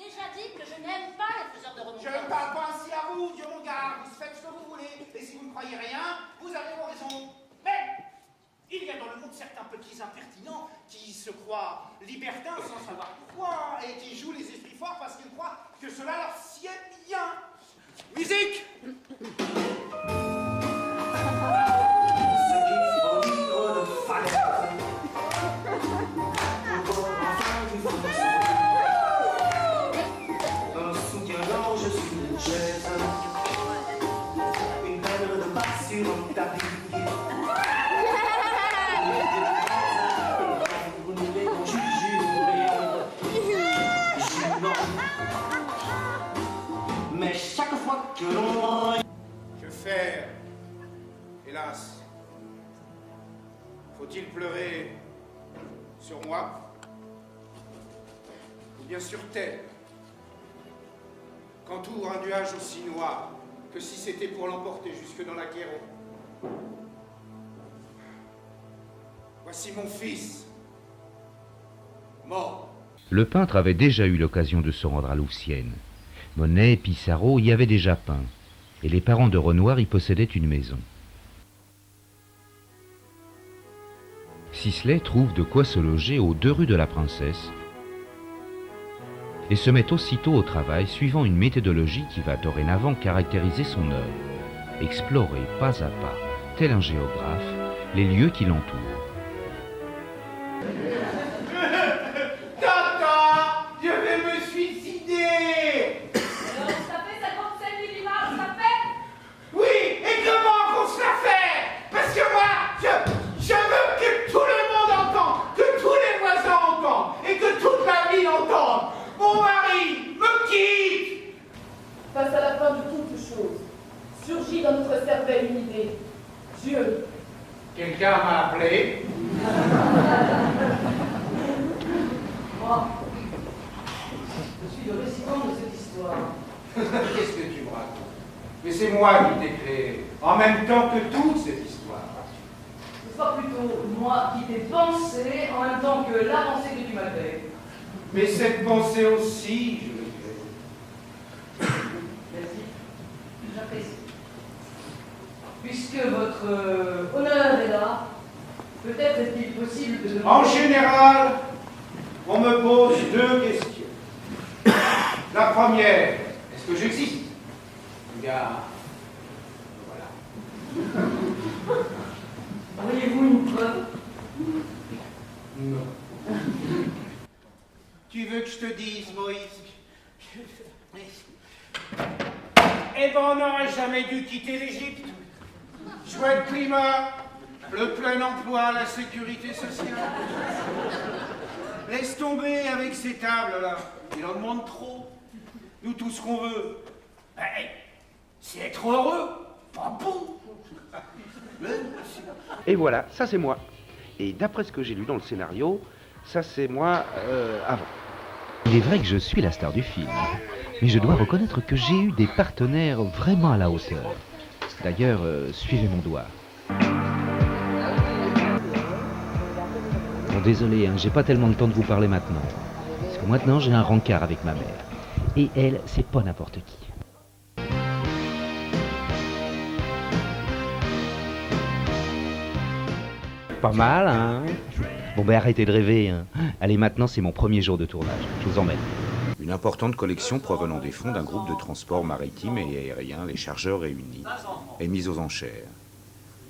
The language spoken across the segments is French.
déjà dit que je n'aime pas les faiseurs de remontrances. Je ne parle pas ainsi à vous, Dieu mon gars. Vous faites ce que vous voulez. Et si vous ne croyez rien, vous avez vos raisons. Mais il y a dans le monde certains petits impertinents qui se croient libertins sans savoir pourquoi et qui jouent les esprits forts parce qu'ils croient que cela leur sied bien. Musique! Mais chaque fois que l'on... Que faire? Hélas. Faut-il pleurer sur moi? Ou bien sur terre? Qu'entoure un nuage aussi noir que si c'était pour l'emporter jusque dans l'Achéron. Voici mon fils, mort. Le peintre avait déjà eu l'occasion de se rendre à Louvciennes. Monet et Pissarro y avaient déjà peint, et les parents de Renoir y possédaient une maison. Sisley trouve de quoi se loger aux 2 rues de la Princesse et se met aussitôt au travail suivant une méthodologie qui va dorénavant caractériser son œuvre. Explorer pas à pas, tel un géographe, les lieux qui l'entourent. Tata, je vais me suicider. Ça fait 57 millimars, ça fait? Oui, et comment qu'on se la fait? Parce que moi, je veux que tout le monde entende, que tous les voisins entendent, et que toute la ville entende. Mon mari me quitte. Face à la fin de toute chose, surgit dans notre cervelle une idée. Dieu. Quelqu'un m'a appelé. Moi, je suis le récitant de cette histoire. Qu'est-ce que tu me racontes? Mais c'est moi qui t'ai créé, en même temps que toute cette histoire. Ce sera plutôt moi qui t'ai pensé en même temps que la pensée que tu m'as faite. Mais cette pensée aussi, je l'ai créée. Merci. J'apprécie. Puisque votre honneur est là, peut-être est-il possible de... En général, on me pose 2 questions. La première, est-ce que j'existe? Bien, voilà. Auriez-vous une preuve? Non. Tu veux que je te dise, Moïse? Eh ben, on n'aurait jamais dû quitter l'Égypte. Chouette climat, le plein emploi, la sécurité sociale. Laisse tomber avec ces tables-là. Il en demande trop. Nous, tout ce qu'on veut, ben, c'est être heureux, pas bon. Et voilà, ça c'est moi. Et d'après ce que j'ai lu dans le scénario, ça c'est moi avant. Il est vrai que je suis la star du film, mais je dois reconnaître que j'ai eu des partenaires vraiment à la hauteur. D'ailleurs, suivez mon doigt. Bon, désolé, hein, j'ai pas tellement de temps de vous parler maintenant. Parce que maintenant, j'ai un rencard avec ma mère. Et elle, c'est pas n'importe qui. Pas mal, hein? Bon, ben arrêtez de rêver, hein. Allez, maintenant, c'est mon premier jour de tournage. Je vous emmène. Une importante collection provenant des fonds d'un groupe de transport maritime et aérien, les Chargeurs Réunis, est mise aux enchères.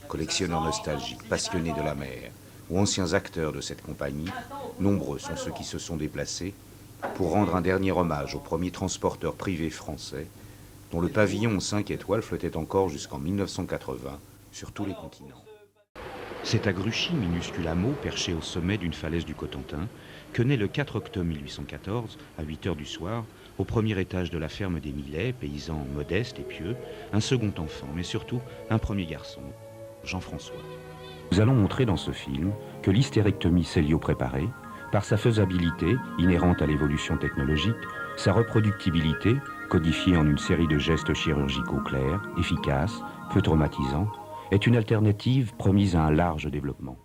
Collectionneurs nostalgiques, passionnés de la mer, ou anciens acteurs de cette compagnie, nombreux sont ceux qui se sont déplacés pour rendre un dernier hommage au premier transporteur privé français, dont le pavillon 5 étoiles flottait encore jusqu'en 1980 sur tous les continents. C'est à Gruchy, minuscule hameau perché au sommet d'une falaise du Cotentin, que naît le 4 octobre 1814, à 8 heures du soir, au premier étage de la ferme des Millets, paysan modeste et pieux, un second enfant, mais surtout un premier garçon, Jean-François. Nous allons montrer dans ce film que l'hystérectomie cellio-préparée, par sa faisabilité inhérente à l'évolution technologique, sa reproductibilité, codifiée en une série de gestes chirurgicaux clairs, efficaces, peu traumatisants, est une alternative promise à un large développement.